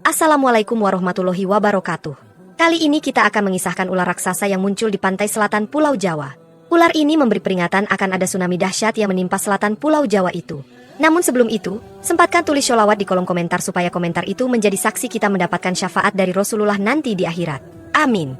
Assalamualaikum warahmatullahi wabarakatuh. Kali ini kita akan mengisahkan ular raksasa yang muncul di pantai selatan Pulau Jawa. Ular ini memberi peringatan akan ada tsunami dahsyat yang menimpa selatan Pulau Jawa itu. Namun sebelum itu, sempatkan tulis sholawat di kolom komentar supaya komentar itu menjadi saksi kita mendapatkan syafaat dari Rasulullah nanti di akhirat. Amin.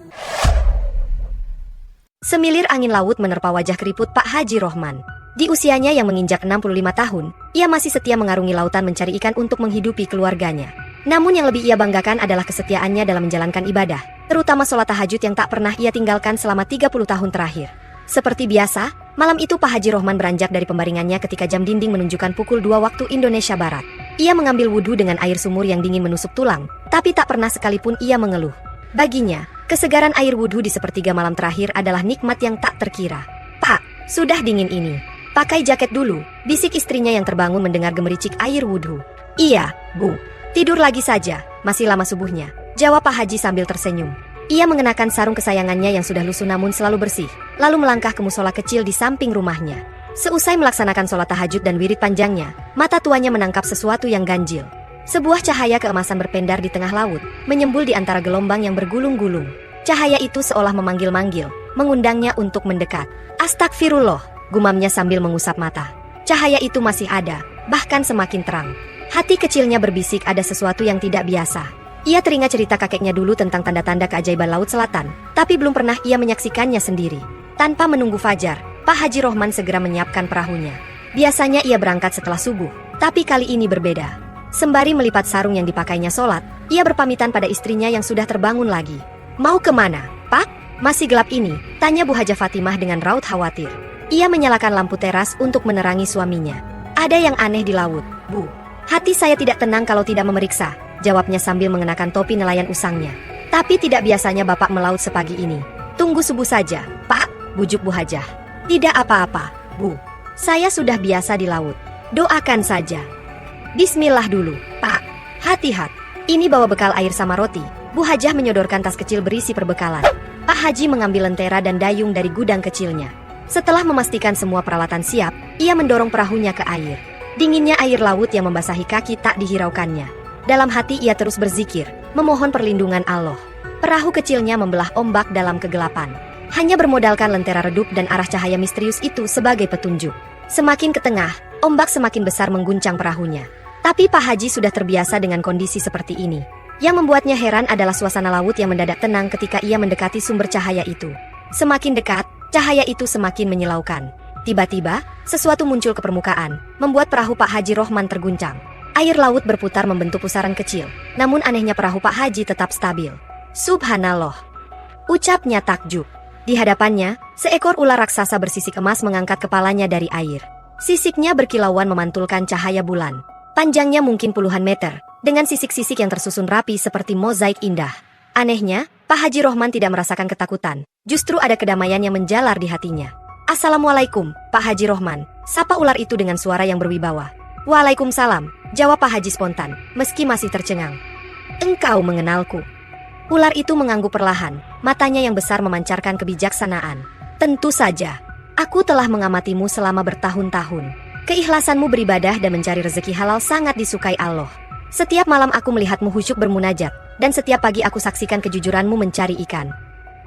Semilir angin laut menerpa wajah keriput Pak Haji Rohman. Di usianya yang menginjak 65 tahun, ia masih setia mengarungi lautan mencari ikan untuk menghidupi keluarganya. Namun yang lebih ia banggakan adalah kesetiaannya dalam menjalankan ibadah, terutama sholat tahajud yang tak pernah ia tinggalkan selama 30 tahun terakhir. Seperti biasa, malam itu Pak Haji Rohman beranjak dari pembaringannya ketika jam dinding menunjukkan pukul 2 waktu Indonesia Barat. Ia mengambil wudhu dengan air sumur yang dingin menusuk tulang, tapi tak pernah sekalipun ia mengeluh. Baginya, kesegaran air wudhu di sepertiga malam terakhir adalah nikmat yang tak terkira. "Pak, sudah dingin ini. Pakai jaket dulu," bisik istrinya yang terbangun mendengar gemericik air wudhu. "Iya, Bu. Tidur lagi saja, masih lama subuhnya," jawab Pak Haji sambil tersenyum. Ia mengenakan sarung kesayangannya yang sudah lusuh namun selalu bersih, lalu melangkah ke musola kecil di samping rumahnya. Seusai melaksanakan sholat tahajud dan wirid panjangnya, mata tuanya menangkap sesuatu yang ganjil. Sebuah cahaya keemasan berpendar di tengah laut, menyembul di antara gelombang yang bergulung-gulung. Cahaya itu seolah memanggil-manggil, mengundangnya untuk mendekat. "Astagfirullah," gumamnya sambil mengusap mata. Cahaya itu masih ada, bahkan semakin terang. Hati kecilnya berbisik ada sesuatu yang tidak biasa. Ia teringat cerita kakeknya dulu tentang tanda-tanda keajaiban Laut Selatan, tapi belum pernah ia menyaksikannya sendiri. Tanpa menunggu fajar, Pak Haji Rohman segera menyiapkan perahunya. Biasanya ia berangkat setelah subuh, tapi kali ini berbeda. Sembari melipat sarung yang dipakainya sholat, ia berpamitan pada istrinya yang sudah terbangun lagi. "Mau kemana, Pak? Masih gelap ini," tanya Bu Hajah Fatimah dengan raut khawatir. Ia menyalakan lampu teras untuk menerangi suaminya. "Ada yang aneh di laut, Bu. Hati saya tidak tenang kalau tidak memeriksa," jawabnya sambil mengenakan topi nelayan usangnya. "Tapi tidak biasanya Bapak melaut sepagi ini." "Tunggu subuh saja, Pak," bujuk Bu Hajah. "Tidak apa-apa, Bu. Saya sudah biasa di laut. Doakan saja." "Bismillah dulu, Pak. Hati-hati. Ini bawa bekal air sama roti." Bu Hajah menyodorkan tas kecil berisi perbekalan. Pak Haji mengambil lentera dan dayung dari gudang kecilnya. Setelah memastikan semua peralatan siap, ia mendorong perahunya ke air. Dinginnya air laut yang membasahi kaki tak dihiraukannya. Dalam hati ia terus berzikir, memohon perlindungan Allah. Perahu kecilnya membelah ombak dalam kegelapan. Hanya bermodalkan lentera redup dan arah cahaya misterius itu sebagai petunjuk. Semakin ke tengah, ombak semakin besar mengguncang perahunya. Tapi Pak Haji sudah terbiasa dengan kondisi seperti ini. Yang membuatnya heran adalah suasana laut yang mendadak tenang ketika ia mendekati sumber cahaya itu. Semakin dekat, cahaya itu semakin menyilaukan. Tiba-tiba, sesuatu muncul ke permukaan, membuat perahu Pak Haji Rohman terguncang. Air laut berputar membentuk pusaran kecil, namun anehnya perahu Pak Haji tetap stabil. "Subhanallah," ucapnya takjub. Di hadapannya, seekor ular raksasa bersisik emas mengangkat kepalanya dari air. Sisiknya berkilauan memantulkan cahaya bulan. Panjangnya mungkin puluhan meter, dengan sisik-sisik yang tersusun rapi seperti mozaik indah. Anehnya, Pak Haji Rohman tidak merasakan ketakutan. Justru ada kedamaian yang menjalar di hatinya. "Assalamualaikum, Pak Haji Rohman," sapa ular itu dengan suara yang berwibawa. "Waalaikumsalam," jawab Pak Haji spontan, meski masih tercengang. "Engkau mengenalku?" Ular itu mengangguk perlahan, matanya yang besar memancarkan kebijaksanaan. "Tentu saja. Aku telah mengamatimu selama bertahun-tahun. Keikhlasanmu beribadah dan mencari rezeki halal sangat disukai Allah. Setiap malam aku melihatmu khusyuk bermunajat, dan setiap pagi aku saksikan kejujuranmu mencari ikan."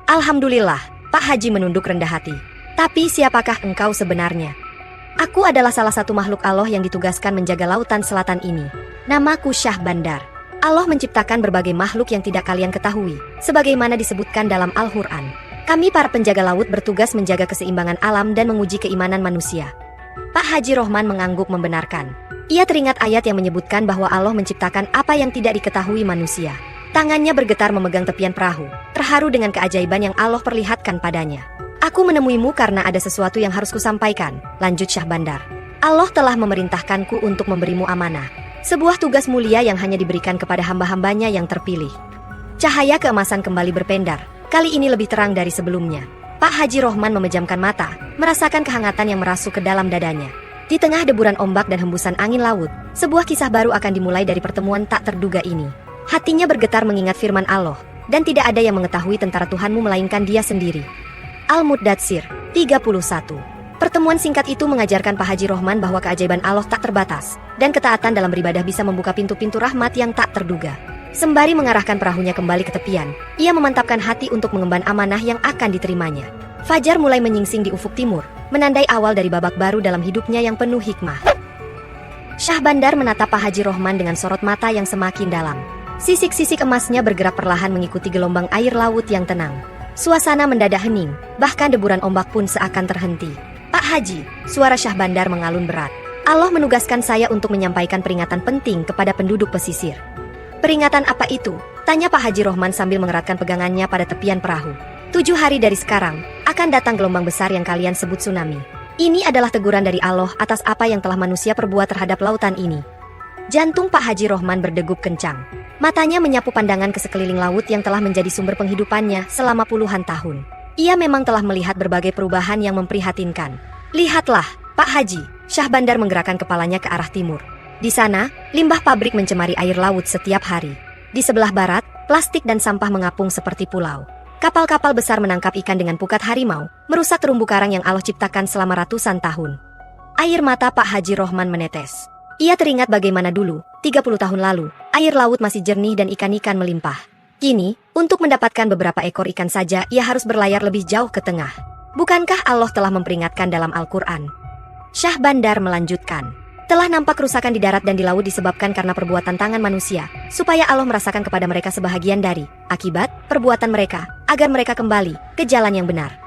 "Alhamdulillah," Pak Haji menunduk rendah hati. "Tapi siapakah engkau sebenarnya?" "Aku adalah salah satu makhluk Allah yang ditugaskan menjaga lautan selatan ini. Namaku Syah Bandar. Allah menciptakan berbagai makhluk yang tidak kalian ketahui, sebagaimana disebutkan dalam Al-Quran. Kami para penjaga laut bertugas menjaga keseimbangan alam dan menguji keimanan manusia." Pak Haji Rohman mengangguk membenarkan. Ia teringat ayat yang menyebutkan bahwa Allah menciptakan apa yang tidak diketahui manusia. Tangannya bergetar memegang tepian perahu, terharu dengan keajaiban yang Allah perlihatkan padanya. "Aku menemuimu karena ada sesuatu yang harus kusampaikan," lanjut Syah Bandar. "Allah telah memerintahkanku untuk memberimu amanah. Sebuah tugas mulia yang hanya diberikan kepada hamba-hambanya yang terpilih." Cahaya keemasan kembali berpendar, kali ini lebih terang dari sebelumnya. Pak Haji Rohman memejamkan mata, merasakan kehangatan yang merasuk ke dalam dadanya. Di tengah deburan ombak dan hembusan angin laut, sebuah kisah baru akan dimulai dari pertemuan tak terduga ini. Hatinya bergetar mengingat firman Allah, "Dan tidak ada yang mengetahui tentara Tuhanmu melainkan Dia sendiri." Al-Muddatsir 31. Pertemuan singkat itu mengajarkan Pak Haji Rohman bahwa keajaiban Allah tak terbatas, dan ketaatan dalam beribadah bisa membuka pintu-pintu rahmat yang tak terduga. Sembari mengarahkan perahunya kembali ke tepian, ia memantapkan hati untuk mengemban amanah yang akan diterimanya. Fajar mulai menyingsing di ufuk timur, menandai awal dari babak baru dalam hidupnya yang penuh hikmah. Syah Bandar menatap Pak Haji Rohman dengan sorot mata yang semakin dalam. Sisik-sisik emasnya bergerak perlahan mengikuti gelombang air laut yang tenang. Suasana mendadak hening, bahkan deburan ombak pun seakan terhenti. "Pak Haji," suara Syah Bandar mengalun berat. "Allah menugaskan saya untuk menyampaikan peringatan penting kepada penduduk pesisir." "Peringatan apa itu?" tanya Pak Haji Rohman sambil mengeratkan pegangannya pada tepian perahu. 7 hari dari sekarang, akan datang gelombang besar yang kalian sebut tsunami. Ini adalah teguran dari Allah atas apa yang telah manusia perbuat terhadap lautan ini. Jantung Pak Haji Rohman berdegup kencang. Matanya menyapu pandangan ke sekeliling laut yang telah menjadi sumber penghidupannya selama puluhan tahun. Ia memang telah melihat berbagai perubahan yang memprihatinkan. "Lihatlah, Pak Haji," Syah Bandar menggerakkan kepalanya ke arah timur. Di sana, limbah pabrik mencemari air laut setiap hari. Di sebelah barat, plastik dan sampah mengapung seperti pulau. Kapal-kapal besar menangkap ikan dengan pukat harimau, merusak terumbu karang yang Allah ciptakan selama ratusan tahun. Air mata Pak Haji Rohman menetes. Ia teringat bagaimana dulu, 30 tahun lalu, air laut masih jernih dan ikan-ikan melimpah. Kini, untuk mendapatkan beberapa ekor ikan saja, ia harus berlayar lebih jauh ke tengah. Bukankah Allah telah memperingatkan dalam Al-Quran? Syah Bandar melanjutkan. Telah nampak kerusakan di darat dan di laut disebabkan karena perbuatan tangan manusia, supaya Allah merasakan kepada mereka sebahagian dari akibat perbuatan mereka, agar mereka kembali ke jalan yang benar.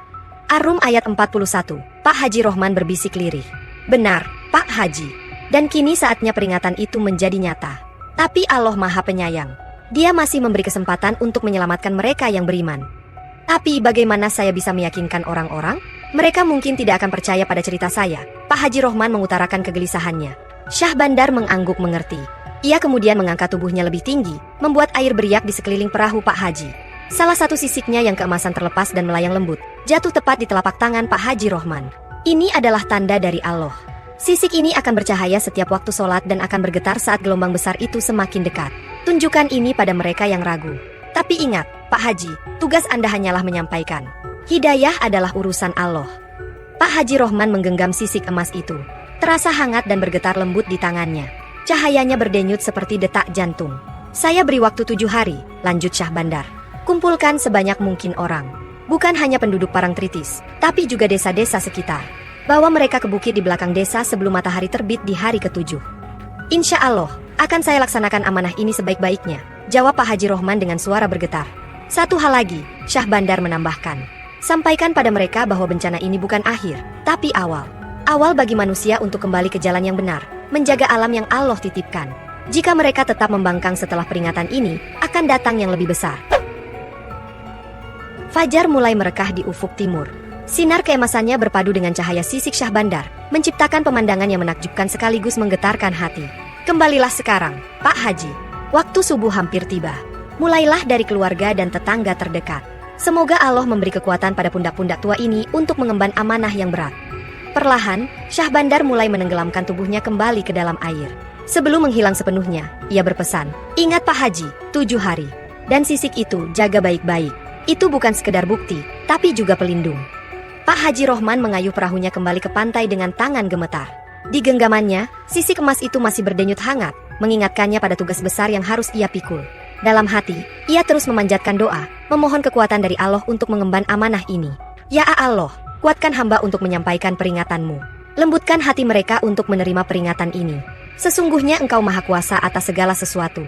Ar-Rum ayat 41, Pak Haji Rohman berbisik lirih. "Benar, Pak Haji. Dan kini saatnya peringatan itu menjadi nyata. Tapi Allah Maha Penyayang. Dia masih memberi kesempatan untuk menyelamatkan mereka yang beriman. Tapi bagaimana saya bisa meyakinkan orang-orang? Mereka mungkin tidak akan percaya pada cerita saya." Pak Haji Rohman mengutarakan kegelisahannya. Syah Bandar mengangguk mengerti. Ia kemudian mengangkat tubuhnya lebih tinggi, membuat air beriak di sekeliling perahu Pak Haji. Salah satu sisiknya yang keemasan terlepas dan melayang lembut, jatuh tepat di telapak tangan Pak Haji Rohman. Ini adalah tanda dari Allah. Sisik ini akan bercahaya setiap waktu sholat dan akan bergetar saat gelombang besar itu semakin dekat. Tunjukkan ini pada mereka yang ragu. Tapi ingat, Pak Haji, tugas Anda hanyalah menyampaikan. Hidayah adalah urusan Allah. Pak Haji Rohman menggenggam sisik emas itu. Terasa hangat dan bergetar lembut di tangannya. Cahayanya berdenyut seperti detak jantung. "Saya beri waktu 7 hari, lanjut Syah Bandar. Kumpulkan sebanyak mungkin orang. Bukan hanya penduduk Parangtritis, tapi juga desa-desa sekitar. Bawa mereka ke bukit di belakang desa sebelum matahari terbit di hari ke-7. Insya Allah, akan saya laksanakan amanah ini sebaik-baiknya," jawab Pak Haji Rohman dengan suara bergetar. "Satu hal lagi," Syah Bandar menambahkan. "Sampaikan pada mereka bahwa bencana ini bukan akhir, tapi awal. Awal bagi manusia untuk kembali ke jalan yang benar, menjaga alam yang Allah titipkan. Jika mereka tetap membangkang setelah peringatan ini, akan datang yang lebih besar." Fajar mulai merekah di ufuk timur. Sinar keemasannya berpadu dengan cahaya sisik Syah Bandar, menciptakan pemandangan yang menakjubkan sekaligus menggetarkan hati. "Kembalilah sekarang, Pak Haji. Waktu subuh hampir tiba. Mulailah dari keluarga dan tetangga terdekat. Semoga Allah memberi kekuatan pada pundak-pundak tua ini untuk mengemban amanah yang berat." Perlahan, Syah Bandar mulai menenggelamkan tubuhnya kembali ke dalam air. Sebelum menghilang sepenuhnya, ia berpesan, "Ingat Pak Haji, 7 hari. Dan sisik itu jaga baik-baik. Itu bukan sekedar bukti, tapi juga pelindung." Pak Haji Rohman mengayuh perahunya kembali ke pantai dengan tangan gemetar. Di genggamannya, sisik emas itu masih berdenyut hangat, mengingatkannya pada tugas besar yang harus ia pikul. Dalam hati, ia terus memanjatkan doa, memohon kekuatan dari Allah untuk mengemban amanah ini. "Ya Allah, kuatkan hamba untuk menyampaikan peringatanmu. Lembutkan hati mereka untuk menerima peringatan ini. Sesungguhnya Engkau Maha Kuasa atas segala sesuatu."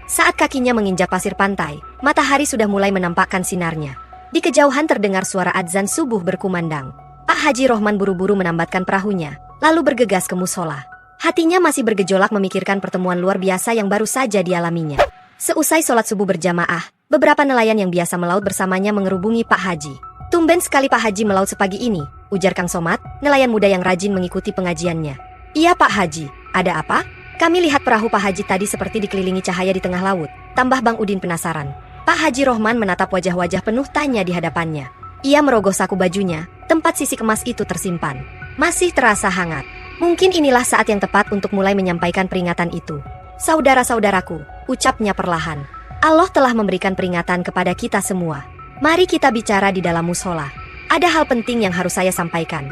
Saat kakinya menginjak pasir pantai, matahari sudah mulai menampakkan sinarnya. Di kejauhan terdengar suara adzan subuh berkumandang. Pak Haji Rohman buru-buru menambatkan perahunya, lalu bergegas ke musola. Hatinya masih bergejolak memikirkan pertemuan luar biasa yang baru saja dialaminya. Seusai sholat subuh berjamaah, beberapa nelayan yang biasa melaut bersamanya mengerubungi Pak Haji. "Tumben sekali Pak Haji melaut sepagi ini," ujar Kang Somat, nelayan muda yang rajin mengikuti pengajiannya. "Iya Pak Haji, ada apa?" "Kami lihat perahu Pak Haji tadi seperti dikelilingi cahaya di tengah laut," tambah Bang Udin penasaran. Pak Haji Rohman menatap wajah-wajah penuh tanya di hadapannya. Ia merogoh saku bajunya, tempat sisik emas itu tersimpan. Masih terasa hangat. Mungkin inilah saat yang tepat untuk mulai menyampaikan peringatan itu. "Saudara-saudaraku," ucapnya perlahan, "Allah telah memberikan peringatan kepada kita semua. Mari kita bicara di dalam musola. Ada hal penting yang harus saya sampaikan."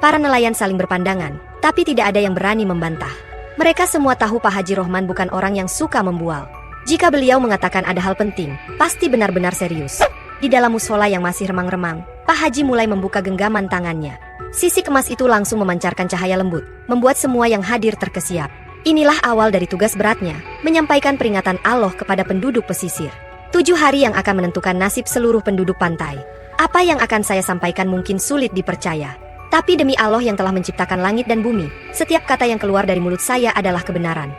Para nelayan saling berpandangan, tapi tidak ada yang berani membantah. Mereka semua tahu Pak Haji Rohman bukan orang yang suka membual. Jika beliau mengatakan ada hal penting, pasti benar-benar serius. Di dalam musola yang masih remang-remang, Pak Haji mulai membuka genggaman tangannya. Sisik emas itu langsung memancarkan cahaya lembut, membuat semua yang hadir terkesiap. Inilah awal dari tugas beratnya, menyampaikan peringatan Allah kepada penduduk pesisir. 7 hari yang akan menentukan nasib seluruh penduduk pantai. Apa yang akan saya sampaikan mungkin sulit dipercaya. Tapi demi Allah yang telah menciptakan langit dan bumi, setiap kata yang keluar dari mulut saya adalah kebenaran.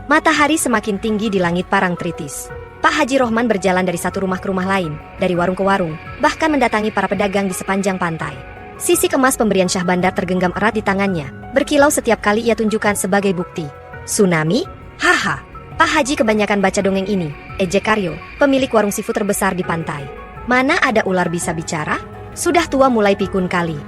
Matahari semakin tinggi di langit Parangtritis. Pak Haji Rohman berjalan dari satu rumah ke rumah lain, dari warung ke warung, bahkan mendatangi para pedagang di sepanjang pantai. Sisik emas pemberian Syah Bandar tergenggam erat di tangannya, berkilau setiap kali ia tunjukkan sebagai bukti. Tsunami? Haha, Pak Haji kebanyakan baca dongeng ini, ejek Karyo, pemilik warung seafood terbesar di pantai. Mana ada ular bisa bicara? Sudah tua mulai pikun kali.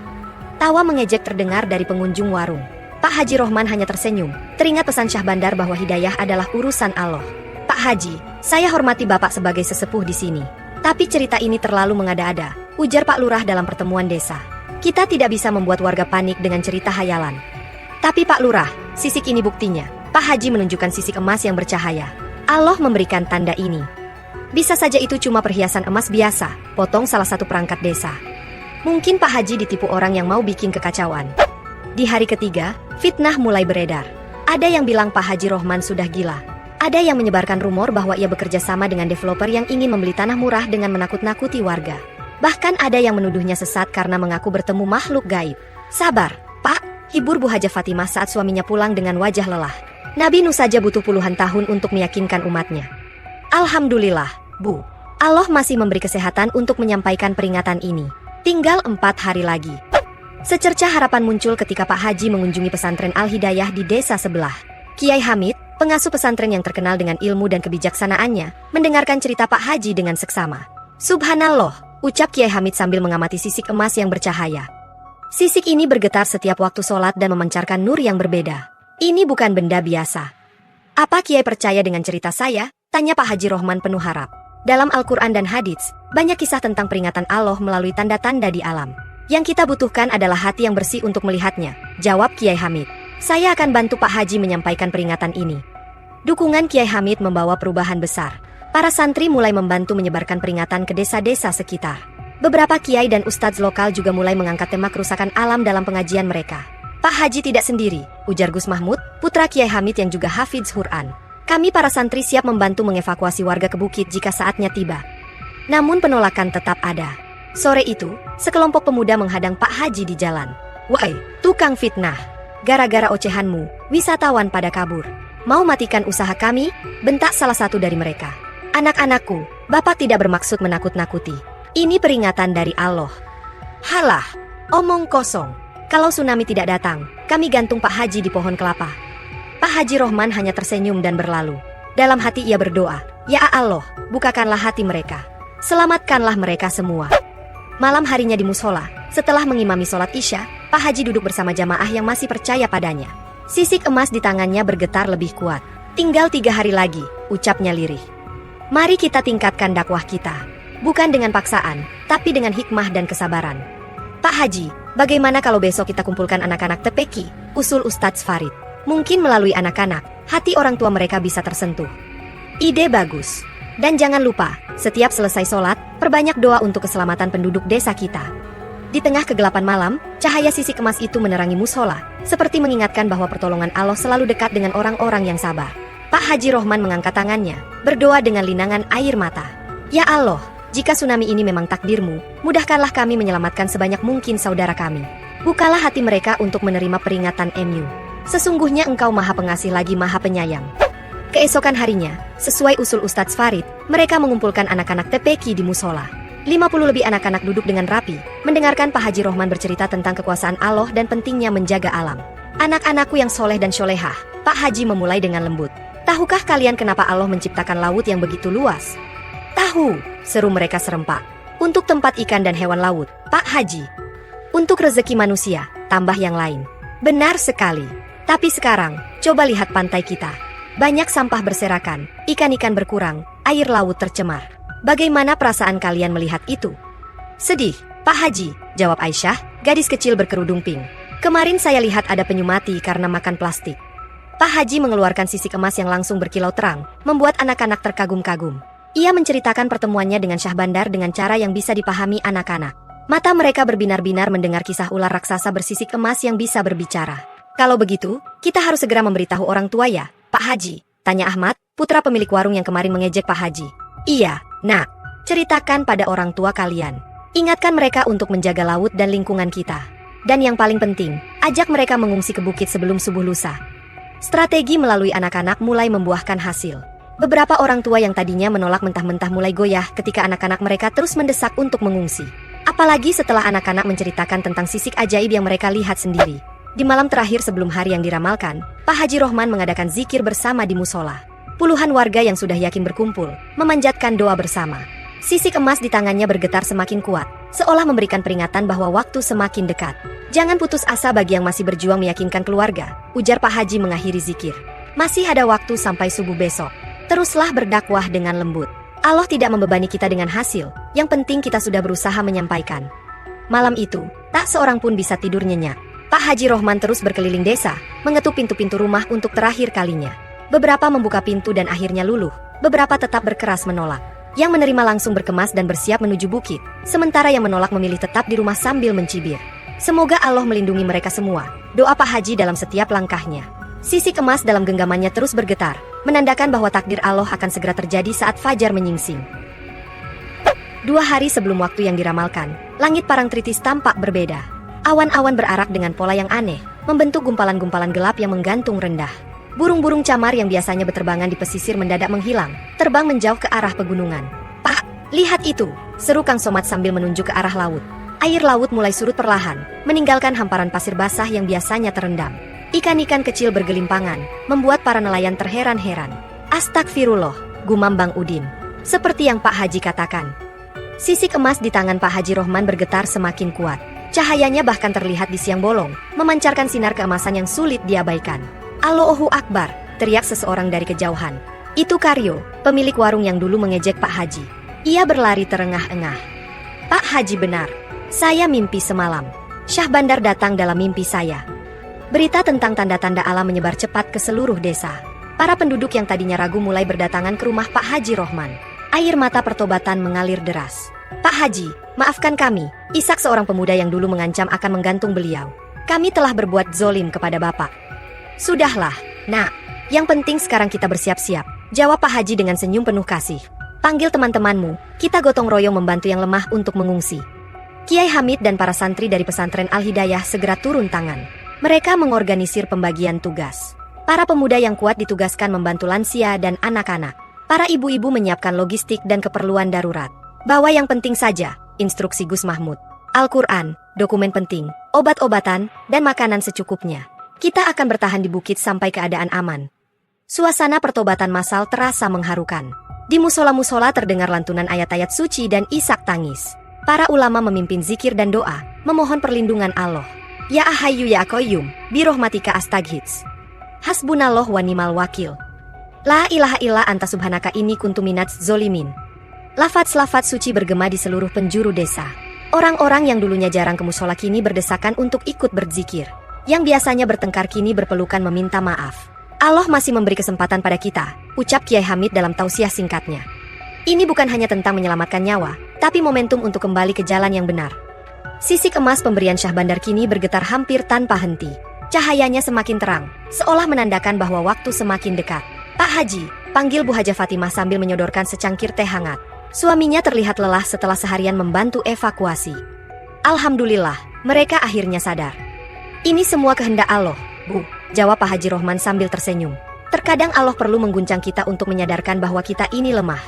Tawa mengejek terdengar dari pengunjung warung. Pak Haji Rohman hanya tersenyum, teringat pesan Syah Bandar bahwa hidayah adalah urusan Allah. Pak Haji, saya hormati Bapak sebagai sesepuh di sini. Tapi cerita ini terlalu mengada-ada, ujar Pak Lurah dalam pertemuan desa. Kita tidak bisa membuat warga panik dengan cerita hayalan. Tapi Pak Lurah, sisik ini buktinya. Pak Haji menunjukkan sisik emas yang bercahaya. Allah memberikan tanda ini. Bisa saja itu cuma perhiasan emas biasa, potong salah satu perangkat desa. Mungkin Pak Haji ditipu orang yang mau bikin kekacauan. Di hari ketiga, fitnah mulai beredar. Ada yang bilang Pak Haji Rohman sudah gila. Ada yang menyebarkan rumor bahwa ia bekerja sama dengan developer yang ingin membeli tanah murah dengan menakut-nakuti warga. Bahkan ada yang menuduhnya sesat karena mengaku bertemu makhluk gaib. Sabar, Pak, hibur Bu Hajah Fatimah saat suaminya pulang dengan wajah lelah. Nabi Nuh saja butuh puluhan tahun untuk meyakinkan umatnya. Alhamdulillah, Bu. Allah masih memberi kesehatan untuk menyampaikan peringatan ini. Tinggal 4 hari lagi. Secercah harapan muncul ketika Pak Haji mengunjungi pesantren Al-Hidayah di desa sebelah. Kiai Hamid, pengasuh pesantren yang terkenal dengan ilmu dan kebijaksanaannya, mendengarkan cerita Pak Haji dengan seksama. Subhanallah, ucap Kiai Hamid sambil mengamati sisik emas yang bercahaya. Sisik ini bergetar setiap waktu sholat dan memancarkan nur yang berbeda. Ini bukan benda biasa. Apa Kiai percaya dengan cerita saya? Tanya Pak Haji Rohman penuh harap. Dalam Al-Quran dan Hadits, banyak kisah tentang peringatan Allah melalui tanda-tanda di alam. Yang kita butuhkan adalah hati yang bersih untuk melihatnya, jawab Kiai Hamid. Saya akan bantu Pak Haji menyampaikan peringatan ini. Dukungan Kiai Hamid membawa perubahan besar. Para santri mulai membantu menyebarkan peringatan ke desa-desa sekitar. Beberapa kiai dan ustadz lokal juga mulai mengangkat tema kerusakan alam dalam pengajian mereka. Pak Haji tidak sendiri, ujar Gus Mahmud, putra Kiai Hamid yang juga hafidz Quran. Kami para santri siap membantu mengevakuasi warga ke bukit jika saatnya tiba. Namun penolakan tetap ada. Sore itu, sekelompok pemuda menghadang Pak Haji di jalan. Wahai, tukang fitnah! Gara-gara ocehanmu, wisatawan pada kabur. Mau matikan usaha kami? Bentak salah satu dari mereka. Anak-anakku, Bapak tidak bermaksud menakut-nakuti. Ini peringatan dari Allah. Halah, omong kosong. Kalau tsunami tidak datang, kami gantung Pak Haji di pohon kelapa. Pak Haji Rohman hanya tersenyum dan berlalu. Dalam hati ia berdoa, Ya Allah, bukakanlah hati mereka. Selamatkanlah mereka semua. Malam harinya di musola, setelah mengimami sholat Isya, Pak Haji duduk bersama jamaah yang masih percaya padanya. Sisik emas di tangannya bergetar lebih kuat. Tinggal 3 hari lagi, ucapnya lirih. Mari kita tingkatkan dakwah kita. Bukan dengan paksaan, tapi dengan hikmah dan kesabaran. Pak Haji, bagaimana kalau besok kita kumpulkan anak-anak TPQ, usul Ustadz Farid. Mungkin melalui anak-anak, hati orang tua mereka bisa tersentuh. Ide bagus. Dan jangan lupa, setiap selesai sholat, perbanyak doa untuk keselamatan penduduk desa kita. Di tengah kegelapan malam, cahaya sisik emas itu menerangi musola, seperti mengingatkan bahwa pertolongan Allah selalu dekat dengan orang-orang yang sabar. Pak Haji Rohman mengangkat tangannya, berdoa dengan linangan air mata. Ya Allah, jika tsunami ini memang takdirmu, mudahkanlah kami menyelamatkan sebanyak mungkin saudara kami. Bukalah hati mereka untuk menerima peringatan MU. Sesungguhnya Engkau Maha Pengasih lagi Maha Penyayang. Keesokan harinya, sesuai usul Ustadz Farid, mereka mengumpulkan anak-anak TPQ di musola. 50 lebih anak-anak duduk dengan rapi, mendengarkan Pak Haji Rohman bercerita tentang kekuasaan Allah dan pentingnya menjaga alam. Anak-anakku yang soleh dan solehah, Pak Haji memulai dengan lembut. Tahukah kalian kenapa Allah menciptakan laut yang begitu luas? Tahu, seru mereka serempak. Untuk tempat ikan dan hewan laut, Pak Haji. Untuk rezeki manusia, tambah yang lain. Benar sekali. Tapi sekarang, coba lihat pantai kita. Banyak sampah berserakan, ikan-ikan berkurang, air laut tercemar. Bagaimana perasaan kalian melihat itu? Sedih, Pak Haji, jawab Aisyah, gadis kecil berkerudung pink. Kemarin saya lihat ada penyu mati karena makan plastik. Pak Haji mengeluarkan sisik emas yang langsung berkilau terang, membuat anak-anak terkagum-kagum. Ia menceritakan pertemuannya dengan Syahbandar dengan cara yang bisa dipahami anak-anak. Mata mereka berbinar-binar mendengar kisah ular raksasa bersisik emas yang bisa berbicara. Kalau begitu, kita harus segera memberitahu orang tua ya, Pak Haji, tanya Ahmad, putra pemilik warung yang kemarin mengejek Pak Haji. Iya, nak. Ceritakan pada orang tua kalian. Ingatkan mereka untuk menjaga laut dan lingkungan kita. Dan yang paling penting, ajak mereka mengungsi ke bukit sebelum subuh lusa. Strategi melalui anak-anak mulai membuahkan hasil. Beberapa orang tua yang tadinya menolak mentah-mentah mulai goyah ketika anak-anak mereka terus mendesak untuk mengungsi. Apalagi setelah anak-anak menceritakan tentang sisik ajaib yang mereka lihat sendiri. Di malam terakhir sebelum hari yang diramalkan, Pak Haji Rohman mengadakan zikir bersama di musola. Puluhan warga yang sudah yakin berkumpul, memanjatkan doa bersama. Sisik emas di tangannya bergetar semakin kuat, seolah memberikan peringatan bahwa waktu semakin dekat. Jangan putus asa bagi yang masih berjuang meyakinkan keluarga, ujar Pak Haji mengakhiri zikir. Masih ada waktu sampai subuh besok. Teruslah berdakwah dengan lembut. Allah tidak membebani kita dengan hasil, yang penting kita sudah berusaha menyampaikan. Malam itu, tak seorang pun bisa tidur nyenyak. Pak Haji Rohman terus berkeliling desa, mengetuk pintu-pintu rumah untuk terakhir kalinya. Beberapa membuka pintu dan akhirnya luluh, beberapa tetap berkeras menolak. Yang menerima langsung berkemas dan bersiap menuju bukit, sementara yang menolak memilih tetap di rumah sambil mencibir. Semoga Allah melindungi mereka semua, doa Pak Haji dalam setiap langkahnya. Sisik emas dalam genggamannya terus bergetar, menandakan bahwa takdir Allah akan segera terjadi saat fajar menyingsing. 2 hari sebelum waktu yang diramalkan, langit Parangtritis tampak berbeda. Awan-awan berarak dengan pola yang aneh, membentuk gumpalan-gumpalan gelap yang menggantung rendah. Burung-burung camar yang biasanya berterbangan di pesisir mendadak menghilang, terbang menjauh ke arah pegunungan. "Pak, lihat itu!" seru Kang Somad sambil menunjuk ke arah laut. Air laut mulai surut perlahan, meninggalkan hamparan pasir basah yang biasanya terendam. Ikan-ikan kecil bergelimpangan, membuat para nelayan terheran-heran. "Astagfirullah," gumam Bang Udin. Seperti yang Pak Haji katakan. Sisik emas di tangan Pak Haji Rohman bergetar semakin kuat. Cahayanya bahkan terlihat di siang bolong, memancarkan sinar keemasan yang sulit diabaikan. "Allahu Akbar," teriak seseorang dari kejauhan. Itu Karyo, pemilik warung yang dulu mengejek Pak Haji. Ia berlari terengah-engah. "Pak Haji benar. Saya mimpi semalam. Syahbandar datang dalam mimpi saya." Berita tentang tanda-tanda alam menyebar cepat ke seluruh desa. Para penduduk yang tadinya ragu mulai berdatangan ke rumah Pak Haji Rohman. Air mata pertobatan mengalir deras. "Pak Haji, maafkan kami," isak seorang pemuda yang dulu mengancam akan menggantung beliau. "Kami telah berbuat zolim kepada Bapak." "Sudahlah, nak. Yang penting sekarang kita bersiap-siap," jawab Pak Haji dengan senyum penuh kasih. "Panggil teman-temanmu, kita gotong royong membantu yang lemah untuk mengungsi." Kiai Hamid dan para santri dari pesantren Al-Hidayah segera turun tangan. Mereka mengorganisir pembagian tugas. Para pemuda yang kuat ditugaskan membantu lansia dan anak-anak. Para ibu-ibu menyiapkan logistik dan keperluan darurat. "Bawa yang penting saja," instruksi Gus Mahmud. "Al-Quran, dokumen penting, obat-obatan, dan makanan secukupnya. Kita akan bertahan di bukit sampai keadaan aman." Suasana pertobatan massal terasa mengharukan. Di musola-musola terdengar lantunan ayat-ayat suci dan isak tangis. Para ulama memimpin zikir dan doa, memohon perlindungan Allah. "Ya Ahayyu ya Qayyum, birahmatika astaghits. Hasbunallah wa ni'mal wakil. La ilaha illa anta subhanaka inni kuntu minadz zolimin." Lafaz-lafaz suci bergema di seluruh penjuru desa. Orang-orang yang dulunya jarang ke musola kini berdesakan untuk ikut berzikir. Yang biasanya bertengkar kini berpelukan meminta maaf. "Allah masih memberi kesempatan pada kita," ucap Kiai Hamid dalam tausiah singkatnya. "Ini bukan hanya tentang menyelamatkan nyawa, tapi momentum untuk kembali ke jalan yang benar." Sisik emas pemberian Syahbandar kini bergetar hampir tanpa henti. Cahayanya semakin terang, seolah menandakan bahwa waktu semakin dekat. "Pak Haji," panggil Bu Haja Fatimah sambil menyodorkan secangkir teh hangat. Suaminya terlihat lelah setelah seharian membantu evakuasi. "Alhamdulillah, mereka akhirnya sadar." "Ini semua kehendak Allah, Bu," jawab Pak Haji Rohman sambil tersenyum. "Terkadang Allah perlu mengguncang kita untuk menyadarkan bahwa kita ini lemah."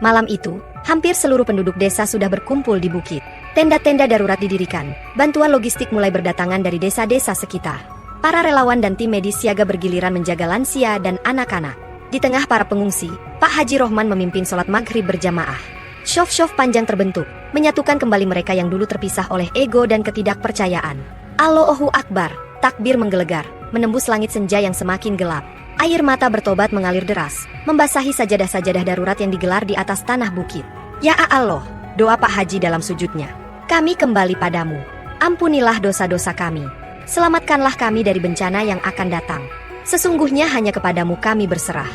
Malam itu, hampir seluruh penduduk desa sudah berkumpul di bukit. Tenda-tenda darurat didirikan, bantuan logistik mulai berdatangan dari desa-desa sekitar. Para relawan dan tim medis siaga bergiliran menjaga lansia dan anak-anak. Di tengah para pengungsi, Pak Haji Rohman memimpin sholat maghrib berjamaah. Syaf-syaf panjang terbentuk, menyatukan kembali mereka yang dulu terpisah oleh ego dan ketidakpercayaan. Allahu Akbar, takbir menggelegar, menembus langit senja yang semakin gelap. Air mata bertobat mengalir deras, membasahi sajadah-sajadah darurat yang digelar di atas tanah bukit. "Ya Allah," doa Pak Haji dalam sujudnya. "Kami kembali padamu. Ampunilah dosa-dosa kami. Selamatkanlah kami dari bencana yang akan datang." Sesungguhnya hanya kepadamu kami berserah.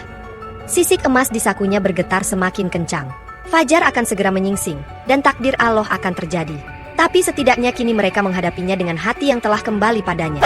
Sisik emas di sakunya bergetar semakin kencang. Fajar akan segera menyingsing, dan takdir Allah akan terjadi. Tapi setidaknya kini mereka menghadapinya dengan hati yang telah kembali padanya.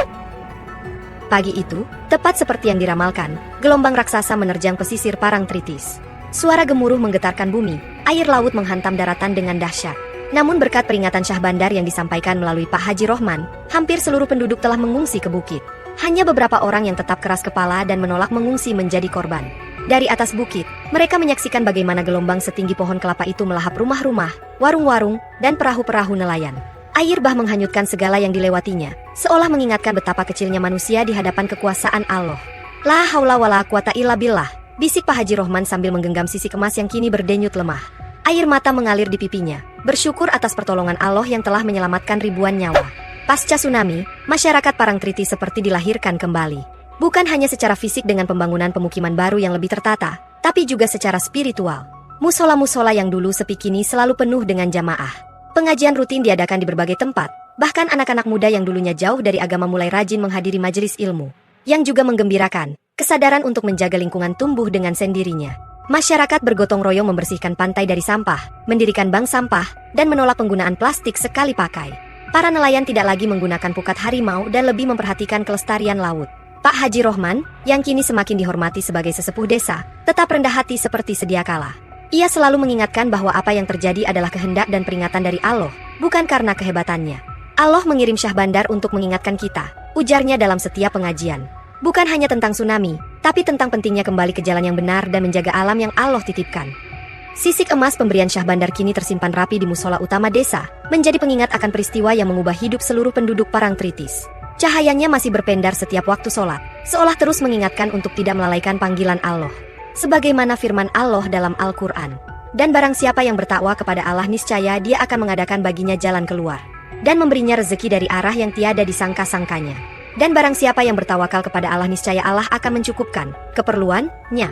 Pagi itu, tepat seperti yang diramalkan, gelombang raksasa menerjang pesisir Parangtritis. Suara gemuruh menggetarkan bumi, air laut menghantam daratan dengan dahsyat. Namun berkat peringatan Syahbandar yang disampaikan melalui Pak Haji Rohman, hampir seluruh penduduk telah mengungsi ke bukit. Hanya beberapa orang yang tetap keras kepala dan menolak mengungsi menjadi korban. Dari atas bukit, mereka menyaksikan bagaimana gelombang setinggi pohon kelapa itu melahap rumah-rumah, warung-warung, dan perahu-perahu nelayan. Air bah menghanyutkan segala yang dilewatinya, seolah mengingatkan betapa kecilnya manusia di hadapan kekuasaan Allah. La haula wala quwata illa billah, bisik Pak Haji Rohman sambil menggenggam sisik emas yang kini berdenyut lemah. Air mata mengalir di pipinya, bersyukur atas pertolongan Allah yang telah menyelamatkan ribuan nyawa. Pasca tsunami, masyarakat Parangtritis seperti dilahirkan kembali. Bukan hanya secara fisik dengan pembangunan pemukiman baru yang lebih tertata, tapi juga secara spiritual. Musola-musola yang dulu sepi kini selalu penuh dengan jamaah. Pengajian rutin diadakan di berbagai tempat, bahkan anak-anak muda yang dulunya jauh dari agama mulai rajin menghadiri majelis ilmu. Yang juga menggembirakan, kesadaran untuk menjaga lingkungan tumbuh dengan sendirinya. Masyarakat bergotong royong membersihkan pantai dari sampah, mendirikan bank sampah, dan menolak penggunaan plastik sekali pakai. Para nelayan tidak lagi menggunakan pukat harimau dan lebih memperhatikan kelestarian laut. Pak Haji Rohman, yang kini semakin dihormati sebagai sesepuh desa, tetap rendah hati seperti sedia kala. Ia selalu mengingatkan bahwa apa yang terjadi adalah kehendak dan peringatan dari Allah, bukan karena kehebatannya. Allah mengirim Syahbandar untuk mengingatkan kita, ujarnya dalam setiap pengajian. Bukan hanya tentang tsunami, tapi tentang pentingnya kembali ke jalan yang benar dan menjaga alam yang Allah titipkan. Sisik emas pemberian Syahbandar kini tersimpan rapi di musola utama desa, menjadi pengingat akan peristiwa yang mengubah hidup seluruh penduduk Parangtritis. Cahayanya masih berpendar setiap waktu sholat, seolah terus mengingatkan untuk tidak melalaikan panggilan Allah. Sebagaimana firman Allah dalam Al-Quran. Dan barang siapa yang bertakwa kepada Allah niscaya dia akan mengadakan baginya jalan keluar. Dan memberinya rezeki dari arah yang tiada disangka-sangkanya. Dan barang siapa yang bertawakal kepada Allah niscaya Allah akan mencukupkan keperluannya.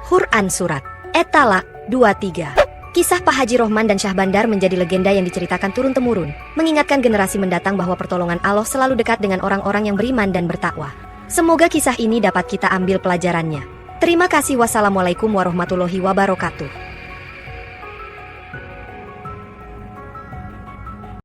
Quran Surat At-Talaq 23. Kisah Pak Haji Rohman dan Syahbandar menjadi legenda yang diceritakan turun-temurun, mengingatkan generasi mendatang bahwa pertolongan Allah selalu dekat dengan orang-orang yang beriman dan bertakwa. Semoga kisah ini dapat kita ambil pelajarannya. Terima kasih. Wassalamualaikum warahmatullahi wabarakatuh.